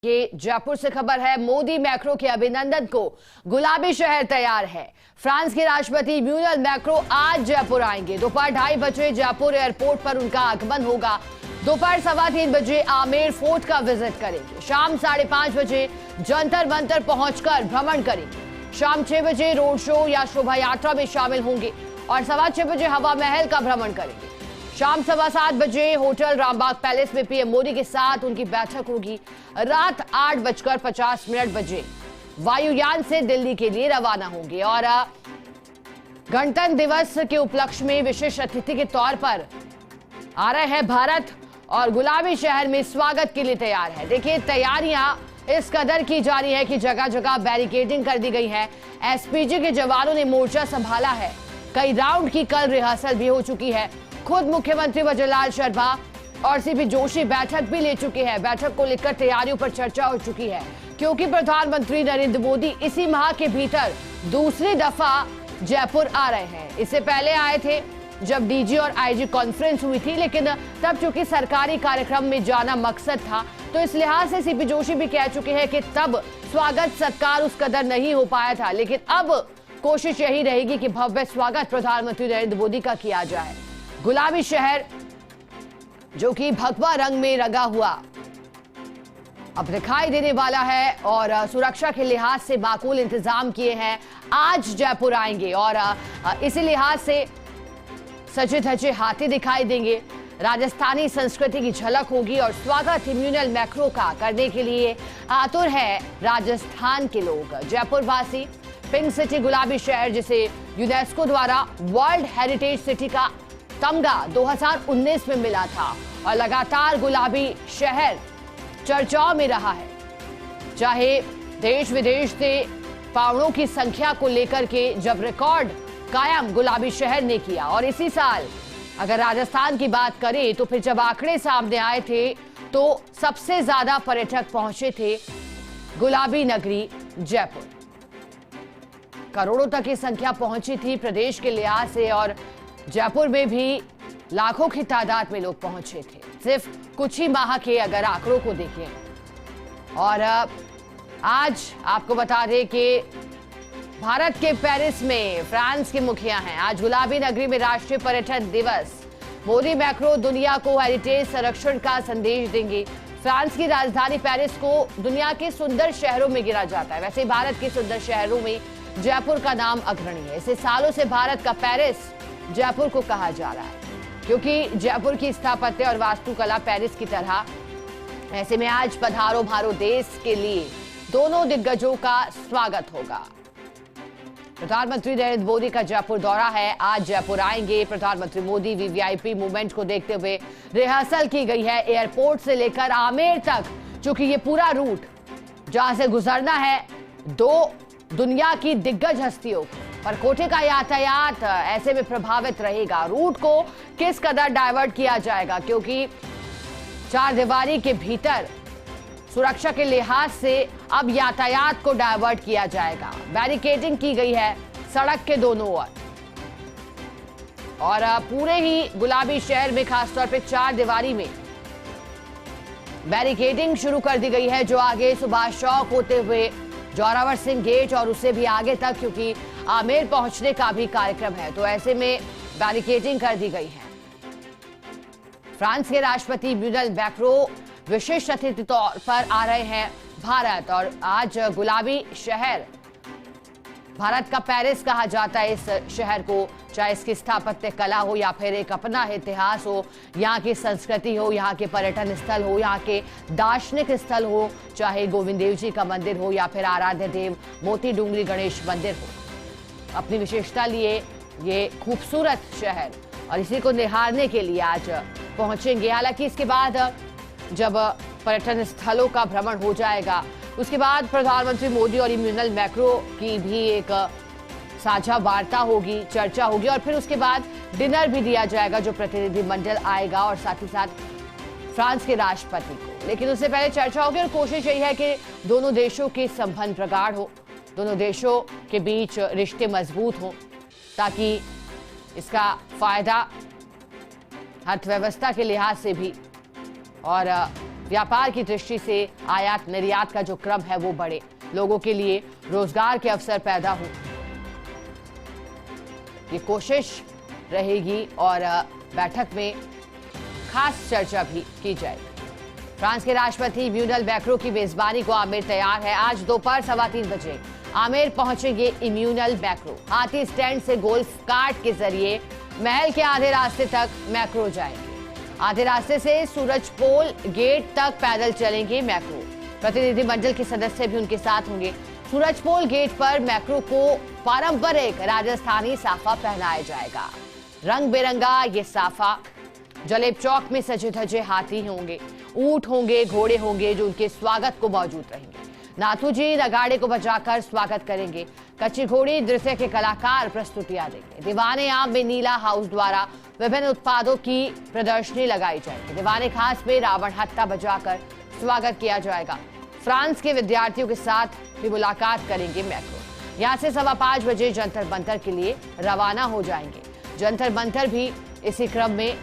ये जयपुर से खबर है। मोदी मैक्रो के अभिनंदन को गुलाबी शहर तैयार है। फ्रांस के राष्ट्रपति इमैनुअल मैक्रो आज जयपुर आएंगे। दोपहर 2:30 बजे जयपुर एयरपोर्ट पर उनका आगमन होगा। दोपहर 3:15 बजे आमेर फोर्ट का विजिट करेंगे। शाम 5:30 बजे जंतर मंतर पहुंचकर भ्रमण करेंगे। शाम 6 बजे रोड शो या शोभा यात्रा में शामिल होंगे और 6:15 बजे हवा महल का भ्रमण करेंगे। शाम 7:15 बजे होटल रामबाग पैलेस में पीएम मोदी के साथ उनकी बैठक होगी। रात 8:50 बजे वायुयान से दिल्ली के लिए रवाना होंगे और गणतंत्र दिवस के उपलक्ष्य में विशेष अतिथि के तौर पर आ रहे हैं भारत और गुलाबी शहर में स्वागत के लिए तैयार है। देखिए, तैयारियां इस कदर की जा रही है कि जगह जगह बैरिकेडिंग कर दी गई है। एसपीजी के जवानों ने मोर्चा संभाला है। कई राउंड की कल रिहर्सल भी हो चुकी है। खुद मुख्यमंत्री वजरलाल शर्मा और सीपी जोशी बैठक भी ले चुके हैं। बैठक को लेकर तैयारियों पर चर्चा हो चुकी है, क्योंकि प्रधानमंत्री नरेंद्र मोदी इसी माह के भीतर दूसरी दफा जयपुर आ रहे हैं। इससे पहले आए थे जब डीजी और आईजी कॉन्फ्रेंस हुई थी, लेकिन तब चूंकि सरकारी कार्यक्रम में जाना मकसद था, तो इस लिहाज से सीपी जोशी भी कह चुके हैं कि तब स्वागत सत्कार उस कदर नहीं हो पाया था, लेकिन अब कोशिश यही रहेगी कि भव्य स्वागत प्रधानमंत्री नरेंद्र मोदी का किया जाए। गुलाबी शहर जो कि भगवा रंग में रंगा हुआ अब दिखाई देने वाला है और सुरक्षा के लिहाज से माकूल इंतजाम किए हैं। आज जयपुर आएंगे और इसी लिहाज से सजे धजे हाथी दिखाई देंगे। राजस्थानी संस्कृति की झलक होगी और स्वागत इमैनुअल मैक्रो का करने के लिए आतुर है राजस्थान के लोग। जयपुर वासी पिंक सिटी गुलाबी शहर, जिसे यूनेस्को द्वारा वर्ल्ड हेरिटेज सिटी का तमगा 2019 में मिला था और लगातार गुलाबी शहर चर्चाओं में रहा है। चाहे देश विदेश से पावड़ों की संख्या को लेकर के जब रिकॉर्ड कायम गुलाबी शहर ने किया, और इसी साल अगर राजस्थान की बात करें तो फिर जब आंकड़े सामने आए थे तो सबसे ज्यादा पर्यटक पहुंचे थे गुलाबी नगरी जयपुर। करोड़ों तक की संख्या पहुंची थी प्रदेश के लिहाज से और जयपुर में भी लाखों की तादाद में लोग पहुंचे थे, सिर्फ कुछ ही माह के अगर आंकड़ों को देखें। और आज आपको बता दें कि भारत के पेरिस में फ्रांस के मुखिया हैं। आज गुलाबी नगरी में राष्ट्रीय पर्यटन दिवस। मोदी मैक्रो दुनिया को हेरिटेज संरक्षण का संदेश देंगे। फ्रांस की राजधानी पेरिस को दुनिया के सुंदर शहरों में गिना जाता है। वैसे भारत के सुंदर शहरों में जयपुर का नाम अग्रणी है। इसे सालों से भारत का पेरिस जयपुर को कहा जा रहा है, क्योंकि जयपुर की स्थापत्य और वास्तुकला पेरिस की तरह। ऐसे में आज पधारो भारो देश के लिए दोनों दिग्गजों का स्वागत होगा। प्रधानमंत्री नरेंद्र मोदी का जयपुर दौरा है। आज जयपुर आएंगे प्रधानमंत्री मोदी। वीवीआईपी मूवमेंट को देखते हुए रिहर्सल की गई है। एयरपोर्ट से लेकर आमेर तक, चूंकि ये पूरा रूट जहां से गुजरना है दो दुनिया की दिग्गज हस्तियों पर कोटे का यातायात ऐसे में प्रभावित रहेगा। रूट को किस कदर डाइवर्ट किया जाएगा, क्योंकि चार दीवारी के भीतर सुरक्षा के लिहाज से अब यातायात को डाइवर्ट किया जाएगा। बैरिकेडिंग की गई है सड़क के दोनों ओर और पूरे ही गुलाबी शहर में खासतौर पे चार दीवारी में बैरिकेडिंग शुरू कर दी गई है, जो आगे सुभाष चौक होते हुए जोरावर सिंह गेट और उससे भी आगे तक, क्योंकि आमेर पहुंचने का भी कार्यक्रम है, तो ऐसे में बैरिकेडिंग कर दी गई है। फ्रांस के राष्ट्रपति इमैनुअल मैक्रो विशेष अतिथि तौर पर आ रहे हैं भारत और आज गुलाबी शहर, भारत का पेरिस कहा जाता है इस शहर को, चाहे इसकी स्थापत्य कला हो या फिर एक अपना इतिहास हो, यहाँ की संस्कृति हो, यहाँ के पर्यटन स्थल हो, यहाँ के दार्शनिक स्थल हो, चाहे गोविंद देव जी का मंदिर हो या फिर आराध्य देव मोती डूंगरी गणेश मंदिर हो। अपनी विशेषता लिए ये खूबसूरत शहर और इसी को निहारने के लिए आज पहुंचेंगे। हालांकि इसके बाद जब पर्यटन स्थलों का भ्रमण हो जाएगा, उसके बाद प्रधानमंत्री मोदी और इमैनुअल मैक्रो की भी एक साझा वार्ता होगी, चर्चा होगी और फिर उसके बाद डिनर भी दिया जाएगा, जो प्रतिनिधि मंडल आएगा और साथ ही साथ फ्रांस के राष्ट्रपति को। लेकिन उससे पहले चर्चा होगी और कोशिश यही है कि दोनों देशों के संबंध प्रगाढ़ हो, दोनों देशों के बीच रिश्ते मजबूत हो, ताकि इसका फायदा अर्थव्यवस्था के लिहाज से भी और व्यापार की दृष्टि से आयात निर्यात का जो क्रम है वो बढ़े, लोगों के लिए रोजगार के अवसर पैदा हो, ये कोशिश रहेगी और बैठक में खास चर्चा भी की जाएगी। फ्रांस के राष्ट्रपति इमैनुअल मैक्रों की मेजबानी को आमिर तैयार है। आज दोपहर 3:15 बजे आमिर पहुंचेंगे इमैनुअल मैक्रों। हाथी स्टैंड से गोल्फ कार्ट के जरिए महल के आधे रास्ते तक मैक्रो जाएंगे। आधे रास्ते से सूरजपोल गेट तक पैदल चलेंगे मैक्रो। प्रतिनिधिमंडल के सदस्य भी उनके साथ होंगे। सूरजपोल गेट पर मैक्रो को पारंपरिक राजस्थानी साफा पहनाया जाएगा। रंग बिरंगा ये साफा, जलेब चौक में सजे धजे हाथी होंगे, ऊंट होंगे, घोड़े होंगे जो उनके स्वागत को मौजूद रहेंगे। नाथू जी नगाड़े को बजाकर स्वागत करेंगे। कच्ची घोड़ी नृत्य के कलाकार प्रस्तुतियां देंगे। दीवाने आम में नीला हाउस द्वारा विभिन्न उत्पादों की प्रदर्शनी लगाई जाएगी। दीवाने खास में रावण हत्था बजाकर स्वागत किया जाएगा। फ्रांस के विद्यार्थियों के साथ भी मुलाकात करेंगे मैक्रो। यहाँ से 5:15 बजे जंतर मंतर के लिए रवाना हो जाएंगे। जंतर मंतर भी इसी क्रम में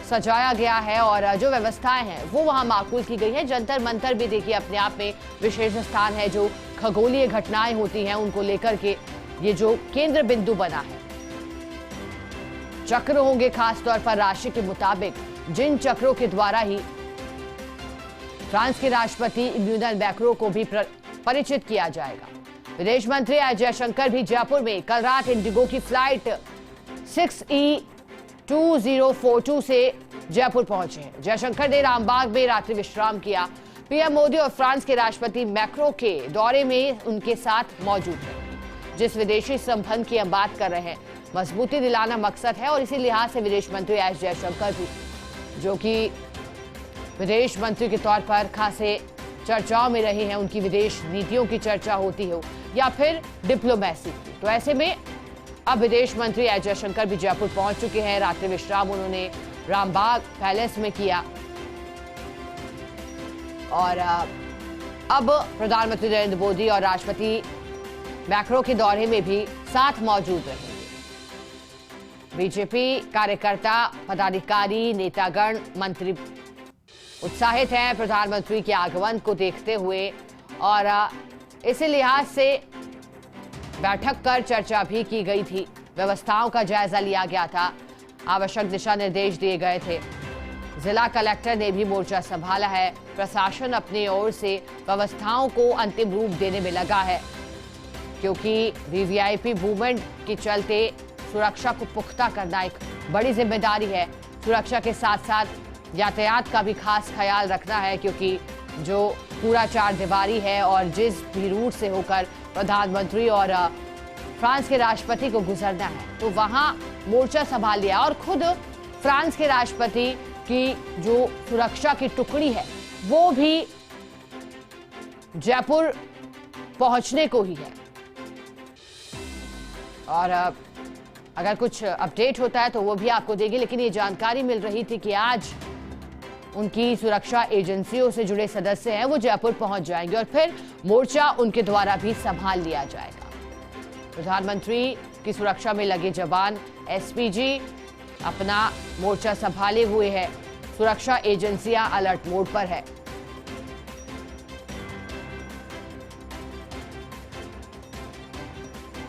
सजाया गया है और जो व्यवस्थाएं हैं वो वहां माकूल की गई है। जंतर मंतर भी देखिए अपने आप में विशेष स्थान है। जो खगोलीय घटनाएं होती हैं उनको लेकर के ये जो केंद्र बिंदु बना है। चक्र होंगे खासतौर पर राशि के मुताबिक, जिन चक्रों के द्वारा ही फ्रांस के राष्ट्रपति इमैनुअल मैक्रों को भी परिचित किया जाएगा। विदेश मंत्री एस जयशंकर भी जयपुर में कल रात इंडिगो की फ्लाइट 6E2042 से जयपुर पहुंचे हैं। जयशंकर ने रामबाग में रात्रि विश्राम किया। पीएम मोदी और फ्रांस के राष्ट्रपति मैक्रो के दौरे में उनके साथ मौजूद हैं। जिस विदेशी संबंध की हम बात कर रहे हैं, मजबूती दिलाना मकसद है और इसी लिहाज से विदेश मंत्री एस जयशंकर भी, जो कि विदेश मंत्री के तौर पर खासे चर्चाओं में रहे हैं, उनकी विदेश नीतियों की चर्चा होती हो या फिर डिप्लोमेसी की, तो ऐसे में अब विदेश मंत्री एस जयशंकर भी जयपुर पहुंच चुके हैं। रात्रि विश्राम उन्होंने रामबाग पैलेस में किया और अब प्रधानमंत्री नरेंद्र मोदी और राष्ट्रपति मैक्रो के दौरे में भी साथ मौजूद रहेंगे। बीजेपी कार्यकर्ता, पदाधिकारी, नेतागण, मंत्री उत्साहित हैं प्रधानमंत्री के आगमन को देखते हुए और इसी लिहाज से बैठक कर चर्चा भी की गई थी। व्यवस्थाओं का जायजा लिया गया था, आवश्यक दिशा निर्देश दिए गए थे। जिला कलेक्टर ने भी मोर्चा संभाला है। प्रशासन अपनी ओर से व्यवस्थाओं को अंतिम रूप देने में लगा है, क्योंकि वीवीआईपी मूवमेंट के चलते सुरक्षा को पुख्ता करना एक बड़ी जिम्मेदारी है। सुरक्षा के साथ साथ यातायात का भी खास ख्याल रखना है, क्योंकि जो पूरा चार दीवारी है और जिस भी रूट से होकर प्रधानमंत्री और फ्रांस के राष्ट्रपति को गुजरना है, तो वहां मोर्चा संभाल लिया और खुद फ्रांस के राष्ट्रपति की जो सुरक्षा की टुकड़ी है वो भी जयपुर पहुंचने को ही है। और अगर कुछ अपडेट होता है तो वो भी आपको देंगे, लेकिन ये जानकारी मिल रही थी कि आज उनकी सुरक्षा एजेंसियों से जुड़े सदस्य हैं वो जयपुर पहुंच जाएंगे और फिर मोर्चा उनके द्वारा भी संभाल लिया जाएगा। प्रधानमंत्री की सुरक्षा में लगे जवान एसपीजी अपना मोर्चा संभाले हुए हैं। सुरक्षा एजेंसियां अलर्ट मोड पर है।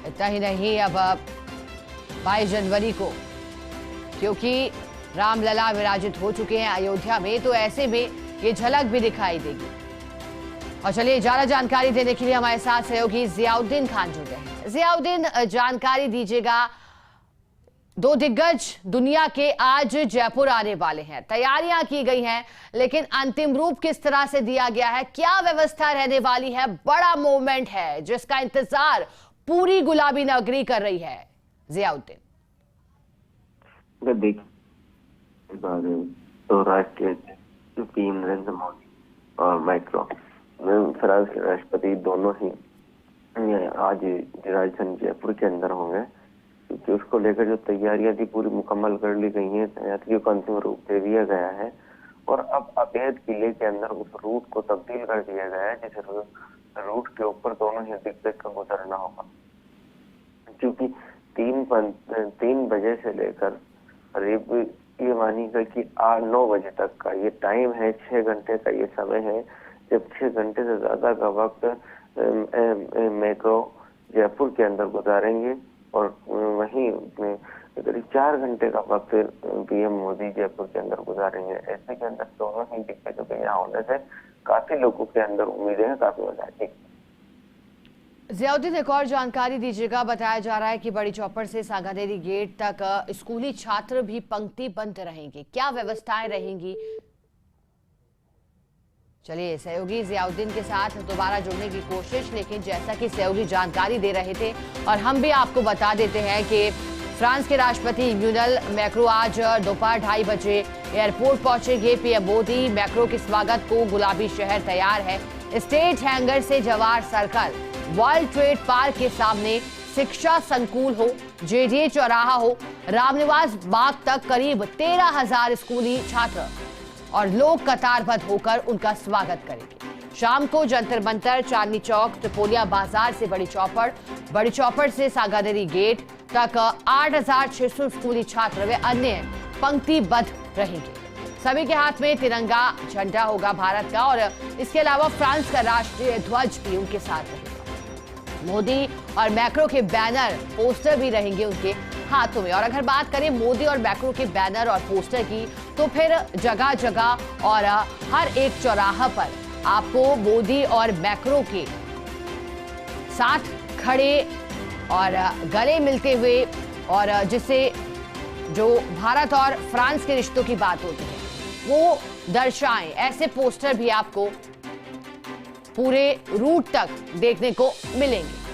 इतना ही नहीं, अब 22 जनवरी को क्योंकि रामलला विराजित हो चुके हैं अयोध्या में, तो ऐसे में ये झलक भी दिखाई देगी। और चलिए ज्यादा जानकारी देने के लिए हमारे साथ सहयोगी जियाउद्दीन खान जुड़े हैं। जियाउद्दीन, जानकारी दीजिएगा, दो दिग्गज दुनिया के आज जयपुर आने वाले हैं, तैयारियां की गई हैं, लेकिन अंतिम रूप किस तरह से दिया गया है, क्या व्यवस्था रहने वाली है? बड़ा मूवमेंट है जिसका इंतजार पूरी गुलाबी नगरी कर रही है। जियाउद्दीन, तो राष्ट्रीय पीएम नरेंद्र मोदी और मैक्रो, फ्रांस के राष्ट्रपति दोनों ही आज राजधानी जयपुर के अंदर होंगे, क्योंकि उसको लेकर जो तैयारियां थी पूरी मुकम्मल कर ली गई हैं। तैयारियों को अंतिम रूप दे दिया गया है और अब अवैध किले के अंदर उस रूट को तब्दील कर दिया गया है, जिस रूट के ऊपर दोनों ही दिग्गज को गुजरना होगा। क्योंकि 3 बजे से लेकर करीब ये मानिएगा कि 9 बजे तक का ये टाइम है, 6 घंटे का ये समय है। जब 6 घंटे से ज्यादा का वक्त मैक्रो जयपुर के अंदर गुजारेंगे और वहीं करीब 4 घंटे का वक्त पीएम मोदी जयपुर के अंदर गुजारेंगे। ऐसे के अंदर दोनों ही दिग्गजों के यहाँ होने से काफी लोगों के अंदर उम्मीदें हैं, काफी मजा। जियाउद्दीन, एक और जानकारी दीजिएगा। बताया जा रहा है कि बड़ी चौपड़ से सांगानेरी गेट तक स्कूली छात्र भी पंक्तिबद्ध रहेंगे, क्या व्यवस्थाएं रहेंगी? चलिए सहयोगी जियाउद्दीन के साथ दोबारा जुड़ने की कोशिश, लेकिन जैसा कि सहयोगी जानकारी दे रहे थे और हम भी आपको बता देते हैं कि फ्रांस के राष्ट्रपति इमैनुअल मैक्रों आज दोपहर 2:30 बजे एयरपोर्ट पहुंचेंगे। पीएम मोदी मैक्रों के स्वागत को गुलाबी शहर तैयार है। स्टेट हैंगर से Jawahar circle, world trade park के सामने, शिक्षा संकुल हो, जेडीए चौराहा हो, रामनिवास बाग तक करीब 13,000 स्कूली छात्र और लोग कतारबद्ध होकर उनका स्वागत करेंगे। शाम को जंतर मंतर, चांदनी चौक, त्रिपोलिया बाजार से बड़ी चौपड़ से सांगानेरी गेट तक 8,600 स्कूली छात्र व अन्य पंक्तिबद्ध रहेंगे। सभी के हाथ में तिरंगा झंडा होगा भारत का, और इसके अलावा फ्रांस का राष्ट्रीय ध्वज भी उनके साथ रहेगा। मोदी और मैक्रों के बैनर, पोस्टर भी रहेंगे उनके हाथों में। और अगर बात करें मोदी और मैक्रों के बैनर और पोस्टर की, तो फिर जगह जगह और हर एक चौराहा पर आपको मोदी और मैक्रों के साथ खड़े और गले मिलते हुए, और जिससे जो भारत और फ्रांस के रिश्तों की बात होती है वो दर्शाएं, ऐसे पोस्टर भी आपको पूरे रूट तक देखने को मिलेंगे।